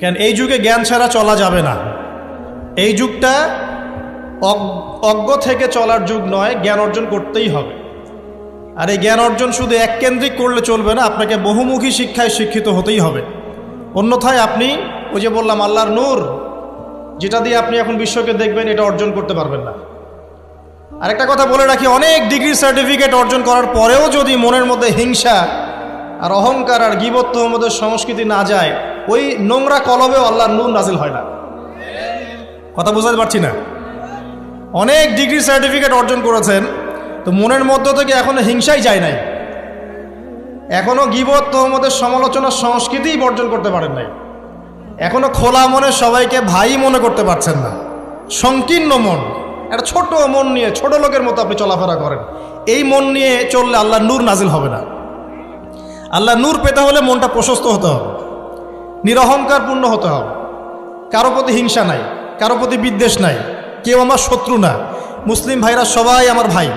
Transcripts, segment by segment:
কেন এই যুগে জ্ঞান ছাড়া চলা যাবে না। এই যুগটা অজ্ঞ থেকে চলার যুগ নয়, জ্ঞান অর্জন করতেই হবে। আর এই জ্ঞান অর্জন শুধু এককেন্দ্রিক করলে চলবে না, আপনাকে বহুমুখী শিক্ষায় শিক্ষিত হতেই হবে। অন্যথায় আপনি ওই যে বললাম আল্লাহর নূর, যেটা দিয়ে আপনি এখন বিশ্বকে দেখবেন, এটা অর্জন করতে পারবেন না। আরেকটা কথা বলে রাখি, অনেক ডিগ্রি সার্টিফিকেট অর্জন করার পরেও যদি মনের মধ্যে হিংসা আর অহংকার আর গীবত তোহমতের সংস্কৃতি না যায়, ওই নোংরা কলবেও আল্লাহর নূর নাজিল হয় না। কথা বুঝাতে পারছি না? অনেক ডিগ্রি সার্টিফিকেট অর্জন করেছেন, তো মনের মধ্য থেকে এখনো হিংসাই যায় নাই, এখনো গীবত তোহমতের সমালোচনার সংস্কৃতিই বর্জন করতে পারেন নাই, এখনো খোলা মনে সবাইকে ভাই মনে করতে পারছেন না। সংকীর্ণ মন, একটা ছোট মন নিয়ে ছোট লোকের মতো আপনি চলাফেরা করেন, এই মন নিয়ে চললে আল্লাহর নূর নাজিল হবে না। আল্লাহর নূর পেতে হলে মনটা প্রশস্ত হতে হবে, নিরহংকারপূর্ণ হতে হবে, কারো প্রতি হিংসা নাই, কারো প্রতি বিদ্বেষ নাই, কেউ আমার শত্রু না, মুসলিম ভাইরা সবাই আমার ভাই।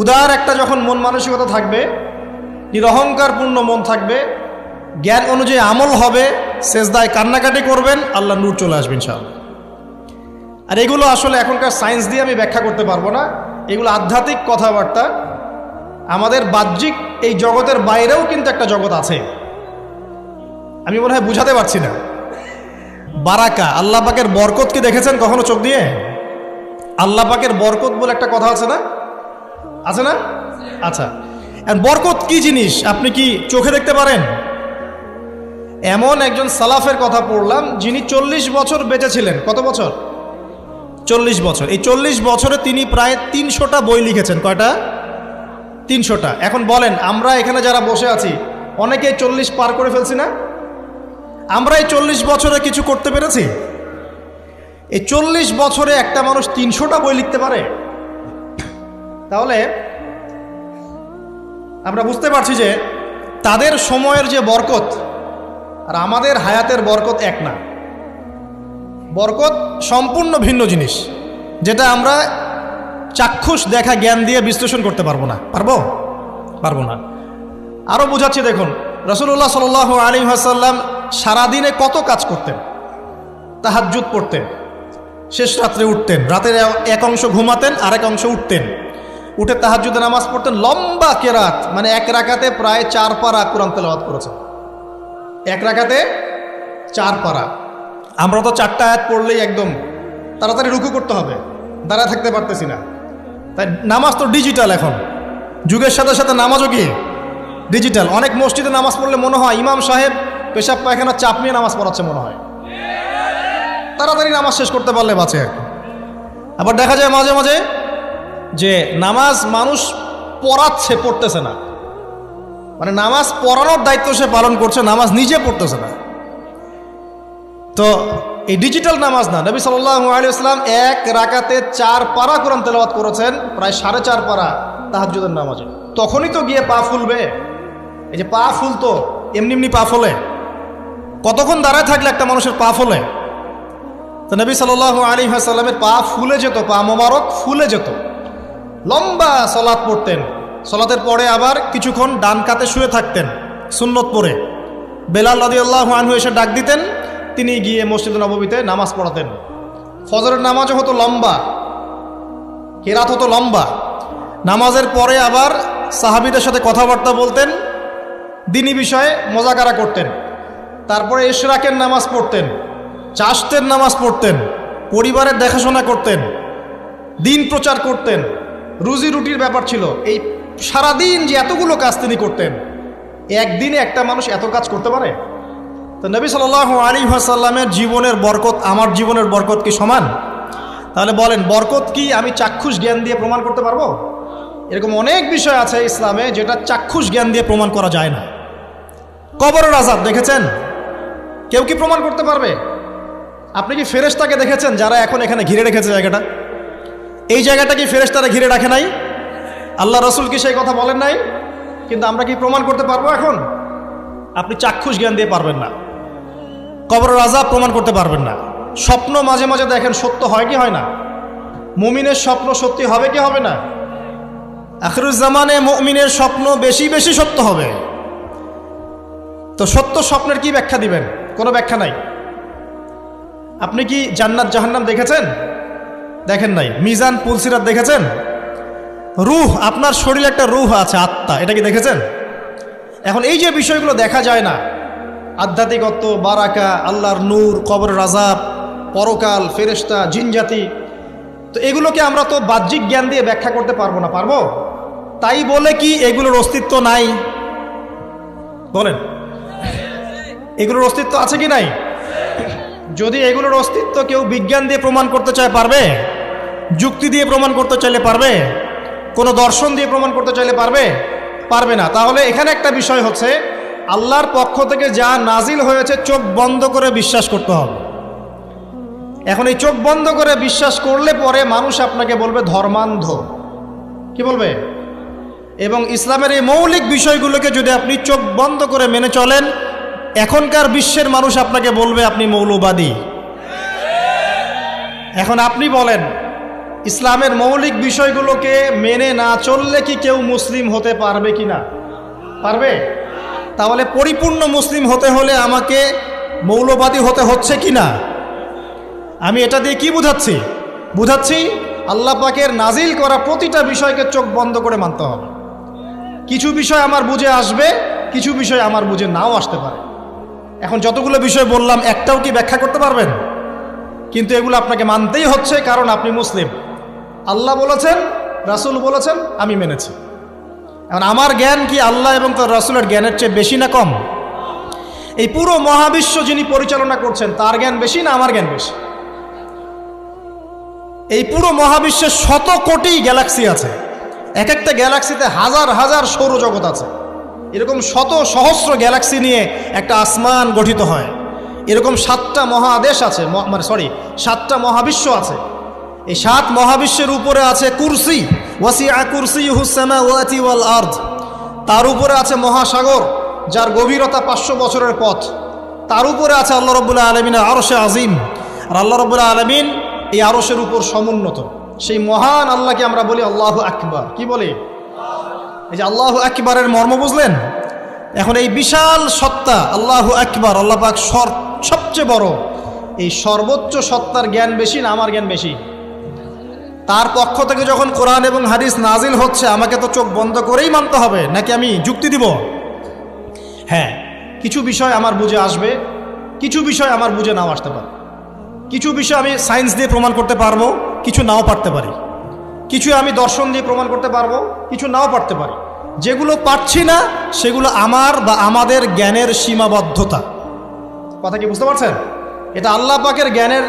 উদার একটা যখন মন মানসিকতা থাকবে, নিরহংকারপূর্ণ মন থাকবে, জ্ঞান অনুযায়ী আমল হবে, সেজদায় কান্নাকাটি করবেন, আল্লাহর নূর চলে আসবে ইনশাআল্লাহ। আর এগুলো আসলে এখনকার সায়েন্স দিয়ে আমি ব্যাখ্যা করতে পারবো না, এগুলো আধ্যাত্মিক কথাবার্তা। আমাদের বাহ্যিক এই জগতের বাইরেও কিন্তু একটা জগৎ আছে, আমি মনে হয় বুঝাতে পারছি না। বারাকা, আল্লাহ পাকের বরকত কি দেখেছেন কখনো চোখ দিয়ে? আল্লাহ পাকের বরকত বলে একটা কথা আছে না? আছে না? আচ্ছা, বরকত কি জিনিস আপনি কি চোখে দেখতে পারেন? এমন একজন সালাফের কথা পড়লাম, যিনি 40 বছর বেঁচে ছিলেন। কত বছর? 40 বছর। এই 40 বছরে তিনি প্রায় 300টা বই লিখেছেন। কয়টা? 300টা। এখন বলেন, আমরা এখানে যারা বসে আছি অনেকেই 40 পার করে ফেলছি না? আমরা এই 40 বছরে কিছু করতে পেরেছি? এই 40 বছরে একটা মানুষ 300টা বই লিখতে পারে? তাহলে আমরা বুঝতে পারছি যে তাদের সময়ের যে বরকত আর আমাদের হায়াতের বরকত এক না। বরকত সম্পূর্ণ ভিন্ন জিনিস, যেটা আমরা চাক্ষুষ দেখা জ্ঞান দিয়ে বিশ্লেষণ করতে পারবো না। পারবো না। আরও বোঝাচ্ছি, দেখুন রাসূলুল্লাহ সাল্লাল্লাহু আলাইহি ওয়াসাল্লাম সারাদিনে কত কাজ করতেন। তাহাজ্জুদ পড়তেন, শেষ রাত্রে উঠতেন, রাতের এক অংশ ঘুমাতেন, আরেক অংশ উঠতেন, উঠে তাহাজ্জুদে নামাজ পড়তেন, লম্বা কেরাত, মানে এক রাকাতে প্রায় 4 পারা কোরআন তেলাওয়াত করেছেন। এক রাকাতে 4 পারা। আমরা তো 4টা আয়াত পড়লেই একদম তাড়াতাড়ি রুকু করতে হবে, দাঁড়ায় থাকতে পারতেছি না। তাই নামাজ তো ডিজিটাল, এখন যুগের সাথে সাথে নামাজও কি ডিজিটাল। অনেক মসজিদে নামাজ পড়লে মনে হয় ইমাম সাহেব পেশাব পায়খানা চাপ নিয়ে নামাজ পড়াচ্ছে মনে হয়, তাড়াতাড়ি নামাজ শেষ করতে পারলে বাঁচে। আবার দেখা যায় মাঝে মাঝে যে নামাজ মানুষ পড়াচ্ছে, পড়তেছে না, মানে নামাজ পড়ানোর দায়িত্ব সে পালন করছে, নামাজ নিজে পড়তেছে না। তো এই ডিজিটাল নামাজ না। নবী সাল্লাল্লাহু আলাইহি ওয়াসাল্লাম এক রাকাতে 4 পারা কোরআন তেলাওয়াত করেছেন, প্রায় 4.5 পারা তাহাজ্জুদের নামাজে। তখনই তো গিয়ে পা ফুলবে। এই যে পা ফুলতো, এমনি এমনি পা ফোলে? কতক্ষণ দাঁড়ায় থাকলে একটা মানুষের পা ফোলে? তো নবী সাল্লাল্লাহু আলাইহি ওয়াসাল্লামের পা ফুলে যেত, পা মোবারক ফুলে যেত। লম্বা সালাত পড়তেন, সালাতের পরে আবার কিছুক্ষণ ডান কাতে শুয়ে থাকতেন সুন্নত পড়ে। বেলাল রাদিয়াল্লাহু আনহু এসে ডাক দিতেন, তিনি গিয়ে মসজিদ নববীতে নামাজ পড়াতেন। ফজরের নামাজও হতো লম্বা, কেরাত হতো লম্বা। নামাজের পরে আবার সাহাবীদের সাথে কথাবার্তা বলতেন, দ্বীনি বিষয়ে মোজাকারা করতেন। তারপরে ইশরাকের নামাজ পড়তেন, চাশতের নামাজ পড়তেন, পরিবারের দেখাশোনা করতেন, দিন প্রচার করতেন, রুজি রুটির ব্যাপার ছিল। এই সারাদিন যে এতগুলো কাজ তিনি করতেন, একদিনে একটা মানুষ এত কাজ করতে পারে? তো নবী সাল্লাল্লাহু আলাইহি ওয়াসাল্লামের জীবনের বরকত আমার জীবনের বরকত কি সমান? তাহলে বলেন, বরকত কি আমি চাক্ষুষ জ্ঞান দিয়ে প্রমাণ করতে পারবো? এরকম অনেক বিষয় আছে ইসলামে যেটা চাক্ষুষ জ্ঞান দিয়ে প্রমাণ করা যায় না। কবরের আযাব দেখেছেন? কেউ কি প্রমাণ করতে পারবে? আপনি কি ফেরেশতাকে দেখেছেন যারা এখন এখানে ঘিরে রেখেছে জায়গাটা? এই জায়গাটা কি ফেরেশতারা ঘিরে রাখে নাই? আল্লাহ রাসূল কি সেই কথা বলেন নাই? কিন্তু আমরা কি প্রমাণ করতে পারবো এখন? আপনি চাক্ষুষ জ্ঞান দিয়ে পারবেন না। কবরের আযাব প্রমাণ করতে পারবেন না। স্বপ্ন মাঝে মাঝে দেখেন, সত্য হয় কি হয় না? মুমিনের স্বপ্ন সত্যি হবে কি হবে না? আখিরুজ জামানে মুমিনের স্বপ্ন বেশি বেশি সত্য হবে। তো সত্য স্বপ্নের কি ব্যাখ্যা দিবেন? কোনো ব্যাখ্যা নাই। আপনি কি জান্নাত জাহান্নাম দেখেছেন? দেখেন নাই। মিজান পুলসিরাত দেখেছেন? রূহ, আপনার শরীরে একটা রূহ আছে, আত্মা, এটা কি দেখেছেন? এখন এই যে বিষয়গুলো দেখা যায় না, আধ্যাত্মিকত্ব, বারাকা, আল্লাহর নূর, কবরের আযাব, পরকাল, ফেরেশতা, জিনজাতি, তো এগুলোকে আমরা তো বাহ্যিক জ্ঞান দিয়ে ব্যাখ্যা করতে পারবো না, পারবো? তাই বলে কি এগুলোর অস্তিত্ব নাই? বলেন, এগুলোর অস্তিত্ব আছে কি নাই? যদি এগুলোর অস্তিত্ব কেউ বিজ্ঞান দিয়ে প্রমাণ করতে চায়, পারবে? যুক্তি দিয়ে প্রমাণ করতে চাইলে পারবে? কোনো দর্শন দিয়ে প্রমাণ করতে চাইলে পারবে? পারবে না। তাহলে এখানে একটা বিষয় হচ্ছে, আল্লাহর পক্ষ থেকে যা নাজিল হয়েছে চোখ বন্ধ করে বিশ্বাস করতে হবে। এখন এই চোখ বন্ধ করে বিশ্বাস করলে পরে মানুষ আপনাকে বলবে ধর্মান্ধ, কি বলবে? এবং ইসলামের এই মৌলিক বিষয়গুলোকে যদি আপনি চোখ বন্ধ করে মেনে চলেন, এখনকার বিশ্বের মানুষ আপনাকে বলবে আপনি মৌলবাদী। এখন আপনি বলেন, ইসলামের মৌলিক বিষয়গুলোকে মেনে না চললে কি কেউ মুসলিম হতে পারবে কি না? পারবে? তাহলে পরিপূর্ণ মুসলিম হতে হলে আমাকে মৌলবাদী হতে হচ্ছে কি না? আমি এটা দিয়ে কি বুঝাচ্ছি? বুঝাচ্ছি আল্লাহ পাকের নাজিল করা প্রতিটা বিষয়কে চোখ বন্ধ করে মানতে হবে। কিছু বিষয় আমার বুঝে আসবে, কিছু বিষয় আমার বুঝে নাও আসতে পারে। এখন যতগুলো বিষয় বললাম একটাও কি ব্যাখ্যা করতে পারবেন? কিন্তু এগুলো আপনাকে মানতেই হচ্ছে, কারণ আপনি মুসলিম। আল্লাহ বলেছেন, রাসূল বলেছেন, আমি মেনেছি। এখন আমার জ্ঞান কি আল্লাহ এবং তার রাসূলের জ্ঞানের চেয়ে বেশি না কম? এই পুরো মহাবিশ্ব যিনি পরিচালনা করছেন তার জ্ঞান বেশি না আমার জ্ঞান বেশি? এই পুরো মহাবিশ্বে শত কোটি গ্যালাক্সি আছে, এক একটা গ্যালাক্সিতে হাজার হাজার সৌরজগৎ আছে। এরকম শত সহস্র গ্যালাক্সি নিয়ে একটা আসমান গঠিত হয়। এরকম 7টা মহাদেশ আছে, সাতটা মহাবিশ্ব আছে। এই 7 মহাবিশ্বের উপরে আছে কুরসি, ওয়াসিআ কুরসিয়ুহুস সামাওয়াতি ওয়াল আরদ। তার উপরে আছে মহাসাগর, যার গভীরতা 500 বছরের পথ। তার উপরে আছে আল্লাহ রাব্বুল আলামিনের আরশে আজিম। আর আল্লাহ রাব্বুল আলামিন এই আরশের উপর সমুন্নত। সেই মহান আল্লাহকে আমরা বলি আল্লাহু আকবার। কি বলি? এই যে আল্লাহু আকবারের মর্ম বুঝলেন? এখন এই বিশাল সত্তা আল্লাহু আকবার, আল্লাহ পাক সবচেয়ে বড়, এই সর্বোচ্চ সত্তার জ্ঞান বেশি না আমার জ্ঞান বেশি? তার পক্ষ থেকে যখন কোরআন এবং হাদিস নাজিল হচ্ছে, আমাকে তো চোখ বন্ধ করেই মানতে হবে, নাকি আমি যুক্তি দিব? হ্যাঁ, কিছু বিষয় আমার বুঝে আসবে, কিছু বিষয় আমার বুঝে নাও আসতে পারে। কিছু বিষয় আমি সায়েন্স দিয়ে প্রমাণ করতে পারবো, কিছু নাও পারতে পারি। কিছু আমি দর্শন দিয়ে প্রমাণ করতে পারবো, কিছু নাও পারতে পারি। যেগুলো পারছি না সেগুলো আমার বা আমাদের জ্ঞানের সীমাবদ্ধতা। কথা কি বুঝতে পারছেন? এটা আল্লাহ পাকের জ্ঞানের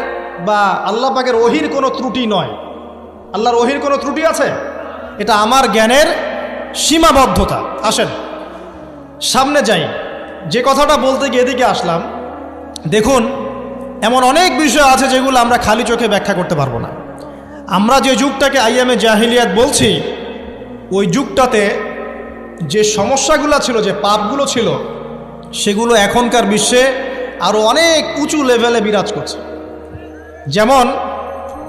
বা আল্লাহ পাকের ওহির কোনো ত্রুটি নয়। আল্লাহর ওহির কোনো ত্রুটি আছে? এটা আমার জ্ঞানের সীমাবদ্ধতা। আসেন সামনে যাই। যে কথাটা বলতে গিয়ে এদিকে আসলাম, দেখুন এমন অনেক বিষয় আছে যেগুলো আমরা খালি চোখে ব্যাখ্যা করতে পারবো না। আমরা যে যুগটাকে আইয়ামে জাহিলিয়াত বলছি, ওই যুগটাতে যে সমস্যাগুলো ছিল, যে পাপগুলো ছিল, সেগুলো এখনকার বিশ্বে আরও অনেক উঁচু লেভেলে বিরাজ করছে। যেমন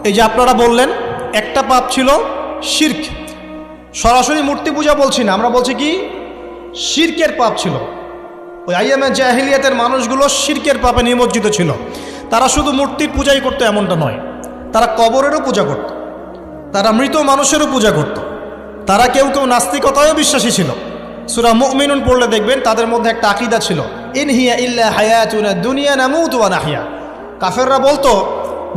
এই যে আপনারা বললেন, একটা পাপ ছিল শিরক। সরাসরি মূর্তি পূজা বলছি না, আমরা বলছি কি শিরকের পাপ ছিল। ওই আইয়ামে জাহিলিয়াতের মানুষগুলো শিরকের পাপে নিমজ্জিত ছিল। তারা শুধু মূর্তির পূজাই করতো এমনটা নয়, তারা কবরেরও পূজা করত, তারা মৃত মানুষেরও পূজা করত, তারা কেউ কেউ নাস্তিকতায়ও বিশ্বাসী ছিল। সূরা মুমিনুন পড়লে দেখবেন তাদের মধ্যে একটা আকীদা ছিল, ইন হিয়া ইল্লা হায়াতুনা দুনিয়া নামুতু ওয়া নাহয়া। কাফেররা বলতো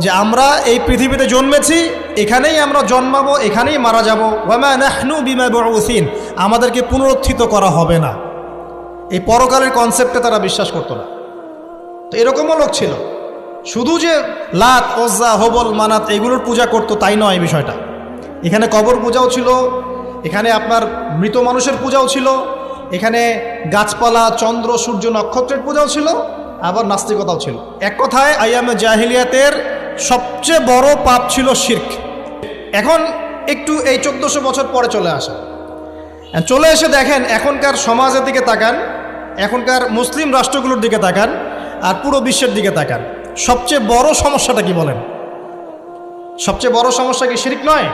যে আমরা এই পৃথিবীতে জন্মেছি, এখানেই আমরা জন্মাবো, এখানেই মারা যাব। ওয়া মা নাহনু বিমাবউসিন, আমাদেরকে পুনরুত্থিত করা হবে না। এই পরকালের কনসেপ্টে তারা বিশ্বাস করতো না। তো এরকমও লোক ছিল। শুধু যে লাত, ওজ্জা, হবল, মানাত এগুলোর পূজা করতো তাই নয় এই বিষয়টা। এখানে কবর পূজাও ছিল, এখানে আপনার মৃত মানুষের পূজাও ছিল, এখানে গাছপালা, চন্দ্র, সূর্য, নক্ষত্রের পূজাও ছিল, আবার নাস্তিকতাও ছিল। এক কথায় আইয়ামে জাহিলিয়াতের সবচেয়ে বড় পাপ ছিল শিরক। এখন একটু এই 1400 বছর পরে চলে আসে, চলে এসে দেখেন এখনকার সমাজের দিকে তাকান, এখনকার মুসলিম রাষ্ট্রগুলোর দিকে তাকান, আর পুরো বিশ্বের দিকে তাকান। সবচেয়ে বড় সমস্যাটা কি বলেন? সবচেয়ে বড় সমস্যা কি শিরক নয়?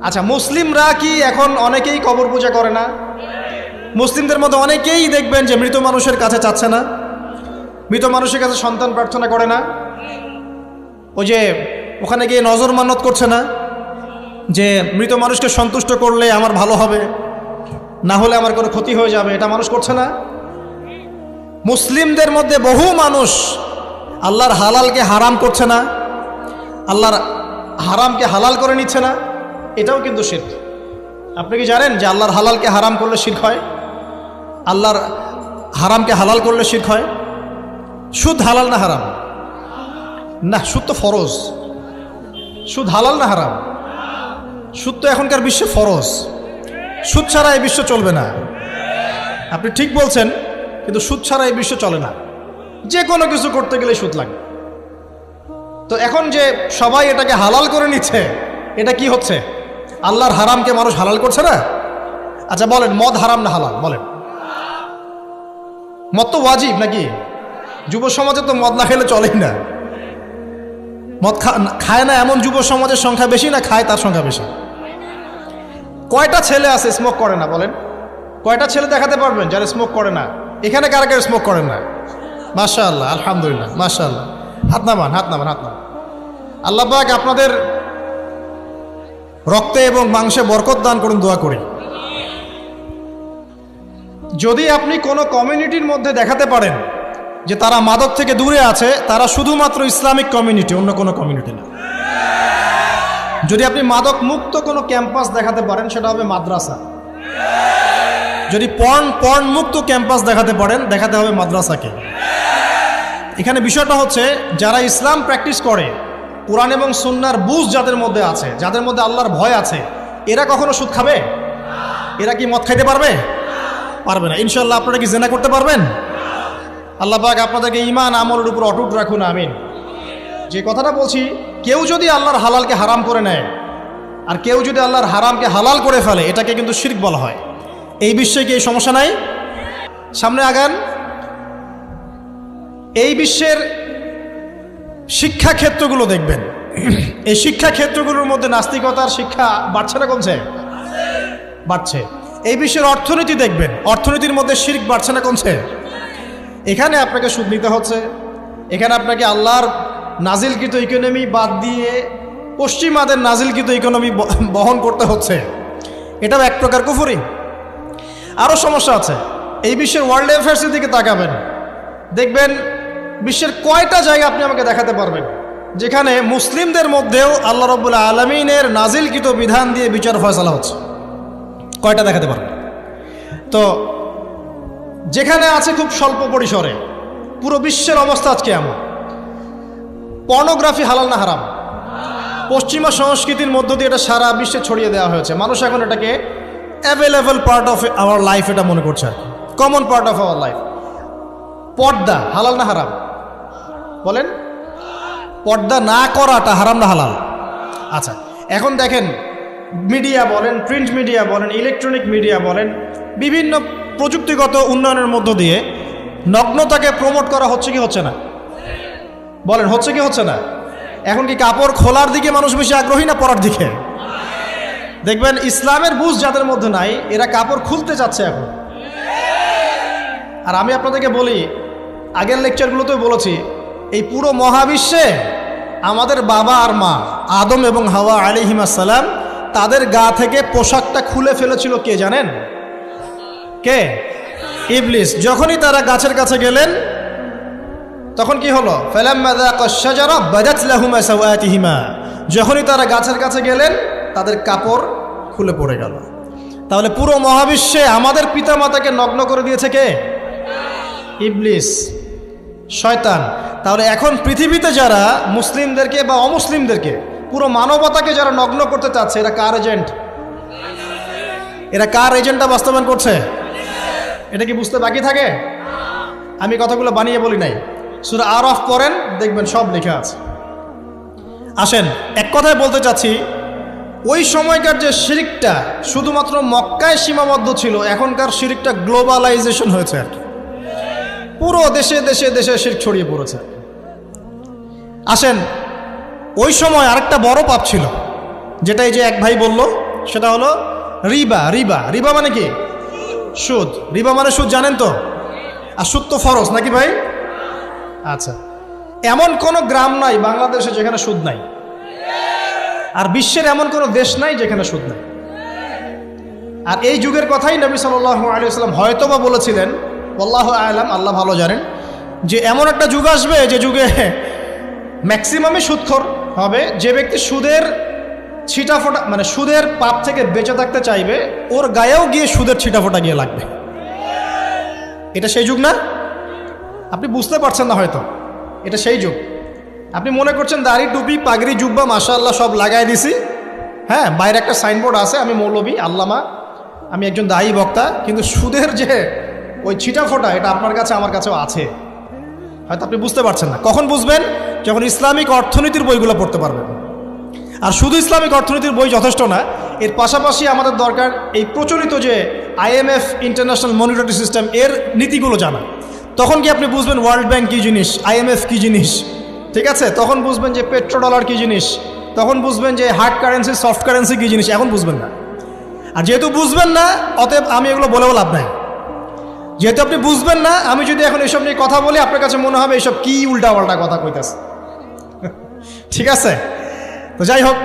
আচ্ছা, মুসলিমরা কি এখন অনেকেই কবর পূজা করে না? মুসলিমদের মধ্যে অনেকেই দেখবেন যে মৃত মানুষের কাছে চাচ্ছে না। মৃত মানুষের কাছে সন্তান প্রার্থনা করে না? ওই যে ওখানে গিয়ে নজর মান্নত করছে না যে মৃত মানুষকে সন্তুষ্ট করলে আমার ভালো হবে, না হলে আমার কোনো ক্ষতি হয়ে যাবে, এটা মানুষ করছে না? মুসলিমদের মধ্যে বহু মানুষ আল্লাহর হালালকে হারাম করছে না, আল্লাহর হারামকে হালাল করে নিচ্ছে না, এটাও কিন্তু শিরক। আপনি কি জানেন যে আল্লাহর হালালকে হারাম করলে শিরক হয়? আল্লাহর হারামকে হালাল করলে শিরক হয়? সুদ হালাল না হারাম? না, সুদ তো ফরজ। সুদ হালাল না হারাম? সুদ তো এখনকার বিশ্বে ফরজ। সুদ ছাড়া এই বিশ্ব চলবে না। আপনি ঠিক বলছেন, কিন্তু সুদ ছাড়া এই বিশ্ব চলে না। যে কোনো কিছু করতে গেলে সুদ লাগে। তো এখন যে সবাই এটাকে হালাল করে নিচ্ছে, এটা কি হচ্ছে? আল্লাহর হারামকে মানুষ হালাল করছে না? আচ্ছা বলেন, মদ হারাম না হালাল? বলেন। মদ তো ওয়াজিব নাকি? যুব সমাজে তো মদ না খেলে চলেই না। মদ খায় না এমন যুব সমাজের সংখ্যা বেশি না খায় তার সংখ্যা বেশি? কয়টা ছেলে আছে স্মোক করে না? বলেন, কয়টা ছেলে দেখাতে পারবেন যারা স্মোক করে না? এখানে কারা কারা স্মোক করেন না? মাশাআল্লাহ, আলহামদুলিল্লাহ, মাশাআল্লাহ। হাত নামান, হাত নামান, হাত নামান। আল্লাহ পাক আপনাদের রক্তে এবং মাংসে বরকত দান করুন, দোয়া করি। যদি আপনি কোনো কমিউনিটির মধ্যে দেখাতে পারেন যে তারা মাদক থেকে দূরে আছে, তারা শুধুমাত্র ইসলামিক কমিউনিটি, অন্য কোনো কমিউনিটি না। যদি আপনি মাদক মুক্ত কোনো ক্যাম্পাস দেখাতে পারেন, সেটা হবে মাদ্রাসা। যদি পর্ন মুক্ত ক্যাম্পাস দেখাতে পারেন, দেখাতে হবে মাদ্রাসাকে। এখানে বিষয়টা হচ্ছে, যারা ইসলাম প্র্যাকটিস করে, কোরআন এবং সুন্নাহর বুঝ যাদের মধ্যে আছে, যাদের মধ্যে আল্লাহর ভয় আছে, এরা কখনো সুদ খাবে? এরা কি মদ খাইতে পারবে? পারবে না। ইনশাআল্লাহ আপনারা কি জিনা করতে পারবেন? আল্লাহ পাক আপনাদেরকে ঈমান আমলের উপর অটুট রাখুন, আমিন। যে কথাটা বলছি, কেউ যদি আল্লাহর হালালকে হারাম করে নেয় আর কেউ যদি আল্লাহর হারামকে হালাল করে ফেলে, এটাকে কিন্তু শিরক বলা হয়। এই বিষয়ে কি এই সমস্যা নাই? সামনে আগান। এই বিশ্বের শিক্ষা ক্ষেত্রগুলো দেখবেন, এই শিক্ষা ক্ষেত্রগুলোর মধ্যে নাস্তিকতার শিক্ষা বাড়ছে না কমছে? বাড়ছে। এই বিশ্বের অর্থনীতি দেখবেন, অর্থনীতির মধ্যে শিরক বাড়ছে না কমছে? এখানে আপনাকে সুদ নিতে হচ্ছে, এখানে আপনাকে আল্লাহর নাজিলকৃত ইকোনমি বাদ দিয়ে পশ্চিমাদের নাজিলকৃত ইকোনমি বহন করতে হচ্ছে। এটাও এক প্রকার কুফরি। আরও সমস্যা আছে। এই বিশ্বের ওয়ার্ল্ড অ্যাফেয়ার্সের দিকে তাকাবেন, দেখবেন বিশ্বের কয়টা জায়গা আপনি আমাকে দেখাতে পারবেন যেখানে মুসলিমদের মধ্যেও আল্লাহ রাব্বুল আলামিনের নাজিলকৃত বিধান দিয়ে বিচার ফয়সালা হচ্ছে? কয়টা দেখাতে পারবেন? তো যেখানে আছে খুব স্বল্প পরিসরে। পুরো বিশ্বের অবস্থা আজকে এমন। পর্নোগ্রাফি হালাল না হারাম? পশ্চিমা সংস্কৃতির মধ্য দিয়ে এটা সারা বিশ্বে ছড়িয়ে দেওয়া হয়েছে। মানুষ এখন এটাকে available part of our life এটা মনে করছে, আর common part of our life. পর্দা হালাল না হারাম? বলেন, পর্দা না করাটা হারাম না হালাল? আচ্ছা, এখন দেখেন, মিডিয়া বলেন, প্রিন্ট মিডিয়া বলেন, ইলেকট্রনিক মিডিয়া বলেন, বিভিন্ন প্রযুক্তিগত উন্নয়নের মধ্য দিয়ে নগ্নতাকে প্রমোট করা হচ্ছে কি হচ্ছে না? বলেন, হচ্ছে কি হচ্ছে না? এখন কি কাপড় খোলার দিকে মানুষ বেশি আগ্রহী না পরার দিকে? দেখবেন ইসলামের বুঝ যাদের মধ্যে নাই, এরা কাপড় খুলতে চাচ্ছে এখন। আর আমি আপনাদেরকে বলি, আগের লেকচারগুলোতেও বলেছি, এই পুরো মহাবিশ্বে আমাদের বাবা আর মা আদম এবং হাওয়া আলাইহিস সালাম, তাদের গা থেকে পোশাকটা খুলে ফেলেছিল কে জানেন? কে? ইবলিস। যখনই তারা গাছের কাছে গেলেন, তখন কি হলো? ফালাম্মা যাকাশ শাজারা বাদাত লাহুমা সাওয়াতিহিমা। যখনই তারা গাছের কাছে গেলেন, তাদের কাপড় খুলে পড়ে গেল। তাহলে পুরো মহাবিশ্বে আমাদের পিতামাতাকে নগ্ন করে দিয়েছে কে? ইবলিস, শয়তান। তাহলে এখন পৃথিবীতে যারা মুসলিমদেরকে বা অমুসলিমদেরকে, পুরো মানবতাকে যারা নগ্ন করতে চাচ্ছে, এরা কার এজেন্ট? এরা কার এজেন্টটা বাস্তবায়ন করছে? এটা কি বুঝতে বাকি থাকে? আমি কথাগুলো বানিয়ে বলি নাই। সূরা আরাফ পড়েন, দেখবেন সব লেখা আছে। আসেন, এক কথায় বলতে চাচ্ছি, ওই সময়কার যে শিরকটা শুধুমাত্র মক্কায় সীমাবদ্ধ ছিল, এখনকার শিরকটা গ্লোবালাইজেশন হয়েছে আর কি। পুরো দেশে দেশে দেশে শিরক ছড়িয়ে পড়েছে। আসেন, ওই সময় আরেকটা বড় পাপ ছিল, যেটা এই যে এক ভাই বলল, সেটা হলো রিবা। রিবা, রিবা মানে কি? সুদ। রিবা মানে সুদ, জানেন তো? আর সুদ তো ফরজ নাকি ভাই? আচ্ছা, এমন কোনো গ্রাম নাই বাংলাদেশে যেখানে সুদ নাই, আর বিশ্বের এমন কোনো দেশ নাই যেখানে সুদ নাই। আর এই যুগের কথাই নবী সাল্লাল্লাহু আলাইহি ওয়াসাল্লাম হয়তোবা বলেছিলেন, আল্লাহু আ'লাম, আল্লাহ ভালো জানেন, যে এমন একটা যুগ আসবে যে যুগে ম্যাক্সিমামই সুদখোর হবে। যে ব্যক্তি সুদের ছিটাফোঁটা মানে সুদের পাপ থেকে বেঁচে থাকতে চাইবে, ওর গায়েও গিয়ে সুদের ছিটাফোঁটা গিয়ে লাগবে। এটা সেই যুগ না? আপনি বুঝতে পারছেন না হয়তো, এটা সেই যুগ। আপনি মনে করছেন দাড়ি টুপি পাগড়ি জুব্বা মাশাআল্লাহ সব লাগাই দিছি, হ্যাঁ, বাইরে একটা সাইনবোর্ড আছে, আমি মৌলবী আল্লামা, আমি একজন দায়ী বক্তা, কিন্তু সুদের যে ওই ছিটাফোঁটা এটা আপনার কাছে আমার কাছেও আছে। হয়তো আপনি বুঝতে পারছেন না। কখন বুঝবেন? যখন ইসলামিক অর্থনীতির বইগুলো পড়তে পারবেন। আর শুধু ইসলামিক অর্থনীতির বই যথেষ্ট না, এর পাশাপাশি আমাদের দরকার এই প্রচলিত যে IMF ইন্টারন্যাশনাল মনিটারি সিস্টেম এর নীতিগুলো জানা। তখন কি আপনি বুঝবেন ওয়ার্ল্ড ব্যাংক কী জিনিস, IMF কী জিনিস, ঠিক আছে? তখন বুঝবেন যে পেট্রো ডলার কী জিনিস, তখন বুঝবেন যে হার্ড কারেন্সি সফট কারেন্সি কী জিনিস, এখন বুঝবেন না। আর যেহেতু বুঝবেন না, অতএব আমি এগুলো বলেও লাভ নাই। যেহেতু আপনি বুঝবেন না, আমি যদি এখন এসব নিয়ে কথা বলি, আপনার কাছে মনে হবে এসব কি উল্টাপাল্টা কথা কইতেছে। ঠিক আছে? তো যাই হোক,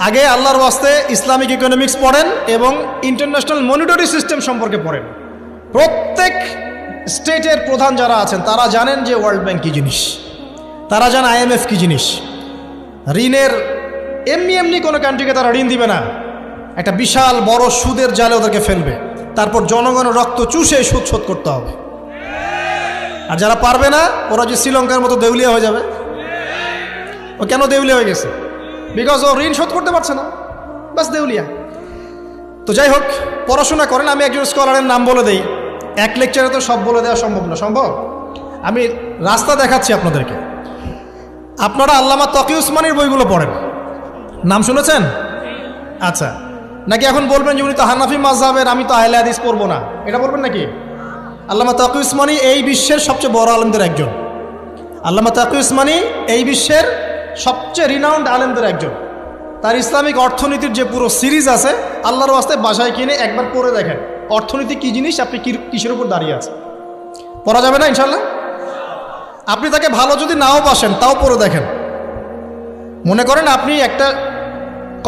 আগে আল্লাহর ওয়াস্তে ইসলামিক ইকোনমিক্স পড়েন এবং ইন্টারন্যাশনাল মনিটারি সিস্টেম সম্পর্কে পড়েন। প্রত্যেক স্টেটের প্রধান যারা আছেন তারা জানেন যে ওয়ার্ল্ড ব্যাংক কী জিনিস, তারা জানে IMF কী জিনিস। ঋণের এমনি কোনো কান্ট্রিকে তারা ঋণ দিবে না, একটা বিশাল বড় সুদের জালে ওদেরকে ফেলবে, তারপর জনগণের রক্ত চুষে সুদ শোধ করতে হবে। আর যারা পারবে না, ওরা যে শ্রীলঙ্কার মতো দেউলিয়া হয়ে যাবে। ও কেন দেউলিয়া হয়ে গেছে? বিকজ ও ঋণ শোধ করতে পারছে না, বাস দেউলিয়া। তো যাই হোক, পড়াশোনা করেন। আমি একজন স্কলারের নাম বলে দেই, এক লেকচারে তো সব বলে দেওয়া সম্ভব না। সম্ভব? আমি রাস্তা দেখাচ্ছি আপনাদেরকে। আপনারা আল্লামা তকি উসমানীর বইগুলো পড়েন, নাম শুনেছেন? আচ্ছা, নাকি এখন বলবেন যে উনি তো হানাফি মাযহাবের, আমি তো আহলে হাদিস পড়বো না, এটা বলবেন নাকি? আল্লামা তকি উসমানী এই বিশ্বের সবচেয়ে বড় আলেমদের একজন। আল্লামা তকি উসমানী এই বিশ্বের সবচেয়ে রিনাউন্ড আলেমদের একজন। তার ইসলামিক অর্থনীতির যে পুরো সিরিজ আছে, আল্লাহর ওয়াস্তে বাসায় কিনে একবার পড়ে দেখেন অর্থনীতি কী জিনিস, আপনি কিসের উপর দাঁড়িয়ে আছে। পড়া যাবে না ইনশাল্লাহ? আপনি তাকে ভালো যদি নাও বাসেন, তাও পড়ে দেখেন। মনে করেন আপনি একটা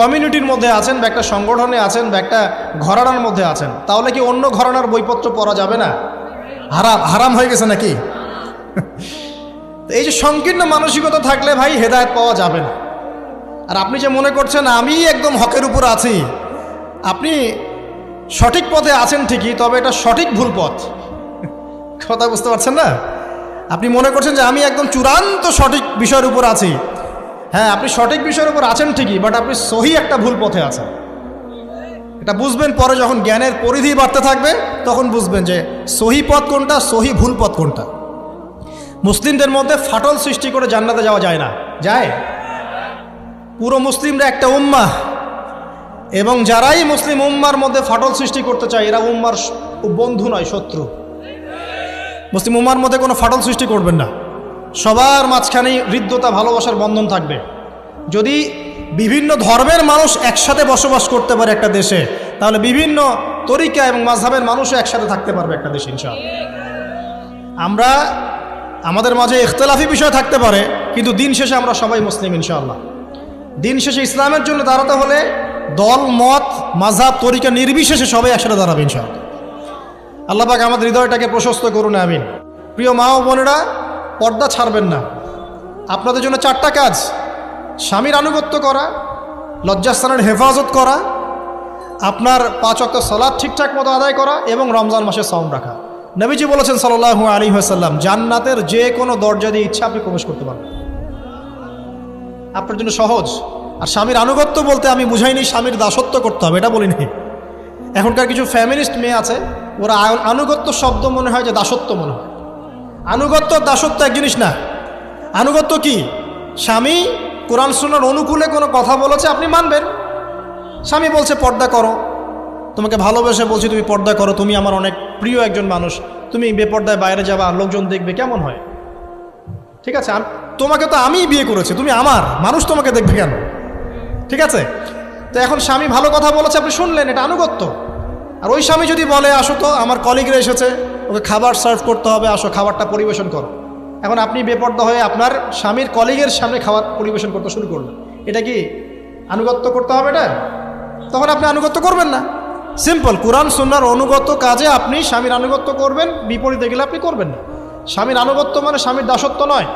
কমিউনিটির মধ্যে আছেন, বা একটা সংগঠনে আছেন, বা একটা ঘরানার মধ্যে আছেন, তাহলে কি অন্য ঘরানার বইপত্র পড়া যাবে না? হারাম হয়ে গেছে নাকি? এই যে সংকীর্ণ মানসিকতা থাকলে ভাই হেদায়েত পাওয়া যাবে না। আর আপনি যে মনে করছেন আমি একদম হকের উপর আছি, আপনি সঠিক পথে আছেন ঠিকই, তবে এটা সঠিক ভুল পথ। কথা বুঝতে পারছেন না? আপনি মনে করছেন যে আমি একদম চূড়ান্ত সঠিক বিষয়ের উপর আছি। হ্যাঁ, আপনি সঠিক বিষয়ের উপর আছেন ঠিকই, বাট আপনি সহি একটা ভুল পথে আছেন। এটা বুঝবেন পরে, যখন জ্ঞানের পরিধি বাড়তে থাকবে তখন বুঝবেন যে সহি পথ কোনটা, সহি ভুল পথ কোনটা। মুসলিমদের মধ্যে ফাটল সৃষ্টি করে জান্নাতে যাওয়া যায় না। যায়? পুরো মুসলিমরা একটা উম্মাহ, এবং যারাই মুসলিম উম্মার মধ্যে ফাটল সৃষ্টি করতে চায় এরা উম্মার বন্ধু নয়, শত্রু। মুসলিম উম্মার মধ্যে কোনো ফাটল সৃষ্টি করবেন না। সবার মাঝখানেই হৃদ্যতা ভালোবাসার বন্ধন থাকবে। যদি বিভিন্ন ধর্মের মানুষ একসাথে বসবাস করতে পারে একটা দেশে, তাহলে বিভিন্ন তরিকা এবং মাযহাবের মানুষও একসাথে থাকতে পারবে একটা দেশে ইনশাআল্লাহ। আমরা আমাদের মাঝে ইখতিলাফি বিষয় থাকতে পারে, কিন্তু দিন শেষে আমরা সবাই মুসলিম ইনশাআল্লাহ। দিন শেষে ইসলামের জন্য দাঁড়াতে হলে দল মত মাযহাব তরিকা নির্বিশেষে সবাই একসাথে দাঁড়াবে ইনশাআল্লাহ। আল্লাহ পাক আমাদের হৃদয়টাকে প্রশস্ত করুন, আমিন। প্রিয় মা ও বোনেরা, পর্দা ছাড়বেন না। আপনাদের জন্য 4টা কাজ: স্বামীর আনুগত্য করা, লজ্জাস্থানের হেফাজত করা, আপনার 5 ওয়াক্ত সালাত ঠিকঠাক মতো আদায় করা, এবং রমজান মাসে সাওম রাখা। নবীজি বলেছেন সাল্লাল্লাহু আলাইহি ওয়াসাল্লাম, জান্নাতের যে কোনো দরজা দিয়ে ইচ্ছা আপনি প্রবেশ করতে পারবেন। আপনার জন্য সহজ। আর স্বামীর আনুগত্য বলতে আমি বুঝাইনি স্বামীর দাসত্ব করতে হবে, এটা বলিনি। এখনকার কিছু ফ্যামিলিস্ট মেয়ে আছে, ওরা আনুগত্য শব্দ মনে হয় যে দাসত্ব মনে হয়। আনুগত্য দাসত্ব এক জিনিস না। আনুগত্য কি? স্বামী কোরআন সুন্নাহর অনুকূলে কোনো কথা বলেছে, আপনি মানবেন। স্বামী বলছে পর্দা করো, তোমাকে ভালোবেসে বলছি তুমি পর্দা করো, তুমি আমার অনেক প্রিয় একজন মানুষ, তুমি বেপর্দায় বাইরে যাবা, লোকজন দেখবে, কেমন হয়? ঠিক আছে, তোমাকে তো আমিই বিয়ে করেছি, তুমি আমার, মানুষ তোমাকে দেখবে কেন? ঠিক আছে? তো এখন স্বামী ভালো কথা বলেছে, আপনি শুনলেন, এটা আনুগত্য। আর ওই স্বামী যদি বলে আসো তো, আমার কলিগরা এসেছে, ওকে খাবার সার্ভ করতে হবে, আসো খাবারটা পরিবেশন করো, এখন আপনি বেপর্দা হয়ে আপনার স্বামীর কলিগের সামনে খাবার পরিবেশন করতে শুরু করলেন, এটা কি আনুগত্য করতে হবে? এটা তখন আপনি আনুগত্য করবেন না। সিম্পল, কোরআন সুন্নাহর অনুগত কাজে আপনি স্বামীর আনুগত্য করবেন, বিপরীতে গেলে আপনি করবেন না। স্বামীর আনুগত্য মানে স্বামীর দাসত্ব নয়।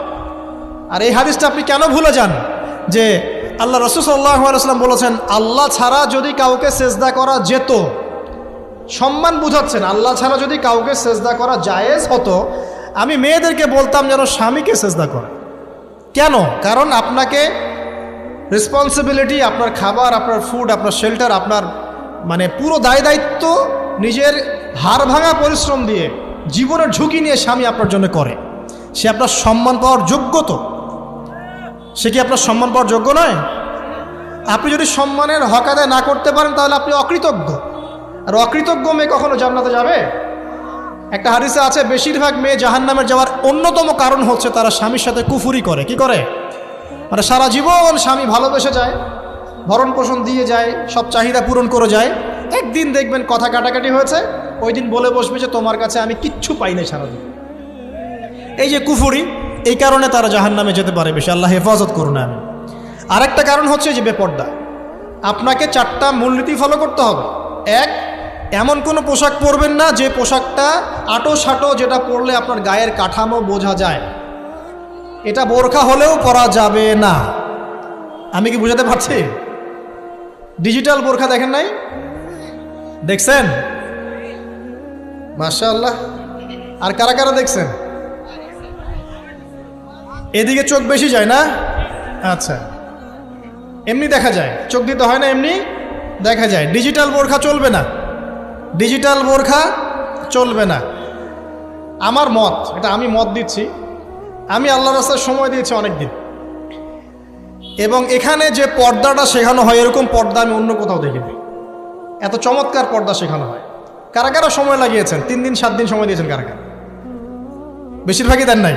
আর এই হাদিসটা আপনি কেন ভুলে যান যে আল্লাহ রাসূল সাল্লাল্লাহু আলাইহি ওয়াসাল্লাম বলেছেন, আল্লাহ ছাড়া যদি কাউকে সেজদা করা যেত, সম্মান বুঝাচ্ছেন, আল্লাহ ছাড়া যদি কাউকে সেজদা করা জায়েজ হতো, আমি মেয়েদেরকে বলতাম যেন স্বামীকে সেজদা করে। কেন? কারণ আপনাকে রেসপন্সিবিলিটি, আপনার খাবার, আপনার ফুড, আপনার শেল্টার, আপনার মানে পুরো দায় দায়িত্ব নিজের হাড় ভাঙা পরিশ্রম দিয়ে, জীবনের ঝুঁকি নিয়ে স্বামী আপনার জন্য করে। সে আপনার সম্মান পাওয়ার যোগ্য তো? সে কি আপনার সম্মান পাওয়ার যোগ্য নয়? আপনি যদি সম্মানের হক আদায় না করতে পারেন তাহলে আপনি অকৃতজ্ঞ। আর অকৃতজ্ঞ মেয়ে কখনো জান্নাতে যাবে? একটা হাদিসে আছে, বেশিরভাগ মেয়ে জাহান্নামের যাওয়ার অন্যতম কারণ হচ্ছে তারা স্বামীর সাথে কুফুরি করে। কি করে? মানে সারা জীবন স্বামী ভালোবেসে যায়, ভরণ পোষণ দিয়ে যায়, সব চাহিদা পূরণ করে যায়, একদিন দেখবেন কথা কাটাকাটি হয়েছে, ওই দিন বলে বসবে যে তোমার কাছে আমি কিচ্ছু পাই নাই সারাদিন। এই যে কুফুরি, এই কারণে তারা জাহান্নামে যেতে পারে বেশি। আল্লাহ হেফাজত করুন। আমি আরেকটা কারণ হচ্ছে যে বেপর্দা। আপনাকে 4টা মূলনীতি ফলো করতে হবে। 1, এমন কোনো পোশাক পরবেন না যে পোশাকটা আটো সাটো, যেটা পরলে আপনার গায়ের কাঠামো বোঝা যায়। এটা বোরখা হলেও পরা যাবে না। আমি কি বুঝাতে পারছি? ডিজিটাল বোরখা দেখেন নাই? দেখছেন? মাশাআল্লাহ। আর কারা কারা দেখছেন? এদিকে চোখ বেশি যায় না? আচ্ছা, এমনি দেখা যায়, চোখ দিতে হয় না, এমনি দেখা যায়। ডিজিটাল বোরখা চলবে না, ডিজিটাল বোরখা চলবে না। আমার মত, এটা আমি মত দিচ্ছি, আমি আল্লাহর রাস্তায় সময় দিয়েছি অনেক দিন, এবং এখানে যে পর্দাটা শেখানো হয় এরকম পর্দা আমি অন্য কোথাও দেখিনি। এত চমৎকার পর্দা শেখানো হয়। কারা কারা সময় লাগিয়েছেন? 3 দিন 7 দিন সময় দিয়েছেন কারা কারা? বেশিরভাগই দেন নাই।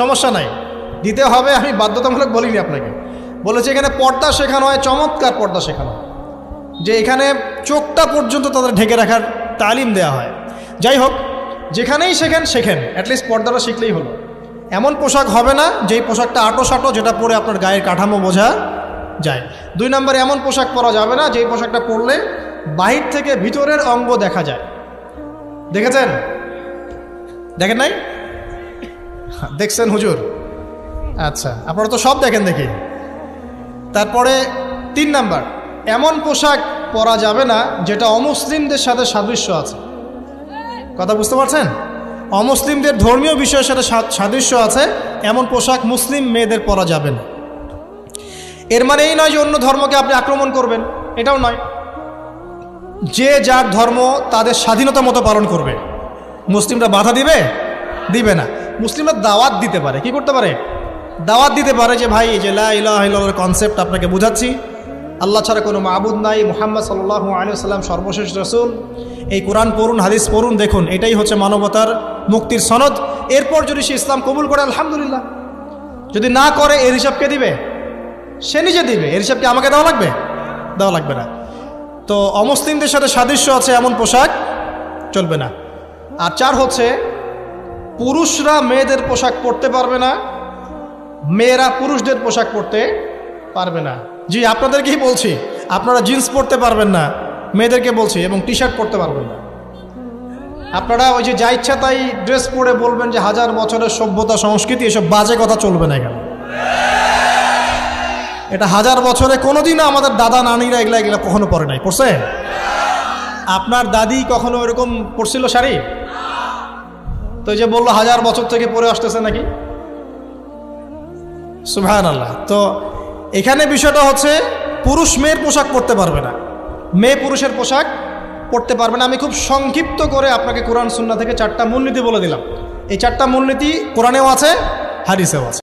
সমস্যা নাই, দিতে হবে। আমি বাধ্যতামূলক বলিনি আপনাকে, বলেছি এখানে পর্দা শেখানো হয়, চমৎকার পর্দা শেখানো হয়, যে এখানে চোখটা পর্যন্ত তাদের ঢেকে রাখার তালিম দেওয়া হয়। যাই হোক, যেখানেই শেখেন, অ্যাটলিস্ট পর্দাটা শিখলেই হলো। এমন পোশাক হবে না যেই পোশাকটা আটো সাটো, যেটা পরে আপনার গায়ের কাঠামো বোঝা যায়। 2 নম্বরে এমন পোশাক পরা যাবে না যেই পোশাকটা পরলে বাহির থেকে ভিতরের অঙ্গ দেখা যায়। দেখেছেন? দেখেন নাই? দেখছেন হুজুর? আচ্ছা, আপনারা তো সব দেখেন দেখি। তারপরে 3 নাম্বার, এমন পোশাক পরা যাবে না যেটা অমুসলিমদের সাথে সাদৃশ্য আছে। কথা বুঝতে পারছেন? অমুসলিমদের ধর্মীয় বিষয়ের সাথে সাদৃশ্য আছে এমন পোশাক মুসলিম মেয়েদের পরা যাবে না। এর মানে এই নয় যে অন্য ধর্মকে আপনি আক্রমণ করবেন, এটাও নয়। যে যার ধর্ম তাদের স্বাধীনতা মতো পালন করবে। মুসলিমরা বাধা দিবে না। মুসলিমরা দাওয়াত দিতে পারে। কি করতে পারে? দাওয়াত দিতে পারে যে ভাই, যে লা ইলাহা ইল্লাল্লাহর কনসেপ্ট আপনাকে বুঝাচ্ছি, আল্লাহ ছাড়া কোনো মাবুদ নাই, মুহাম্মদ সাল্লাল্লাহু আলাইহি ওয়াসাল্লাম সর্বশেষ রাসূল, এই কোরআন পড়ুন, হাদিস পড়ুন, দেখুন এটাই হচ্ছে মানবতার মুক্তির সনদ। এরপর যদি সে ইসলাম কবুল করে আলহামদুলিল্লাহ, যদি না করে এর হিসাব কে দিবে? সে নিজে দিবে। এর হিসাব কি আমাকে দেওয়া লাগবে? দেওয়া লাগবে না। তো অমুসলিমদের সাথে সাদৃশ্য আছে এমন পোশাক চলবে না। আর 4 হচ্ছে, পুরুষরা মেয়েদের পোশাক পরতে পারবে না, মেয়েরা পুরুষদের পোশাক পরতে পারবে না। জি, আপনাদেরকেই বলছি, আপনারা জিন্স পরতে পারবেন না, মেয়েদেরকে বলছি, এবং টি শার্ট পরতে পারবেন না। আপনারা ওই যে যা ইচ্ছা তাই ড্রেস পরে বলবেন যে 1000 বছরের সভ্যতা সংস্কৃতি, এসব বাজে কথা চলবে না এখানে। এটা 1000 বছরে কোনোদিনও আমাদের দাদা নানিরা এগুলা কখনো পরে নাই। পরছে? আপনার দাদি কখনো এরকম পরছিল শাড়ি? তো যে বললো 1000 বছর থেকে পরে আসতেছে নাকি? সুবহানাল্লাহ। তো এখানে বিষয়টা হচ্ছে, পুরুষ মেয়ের পোশাক পরতে পারবে না, মেয়ে পুরুষের পোশাক পড়তে পারবে না। আমি খুব সংক্ষিপ্ত করে আপনাকে কোরআন সুন্নাহ থেকে 4টা মূলনীতি বলে দিলাম। এই 4টা মূলনীতি কোরআনেও আছে, হাদিসেও আছে।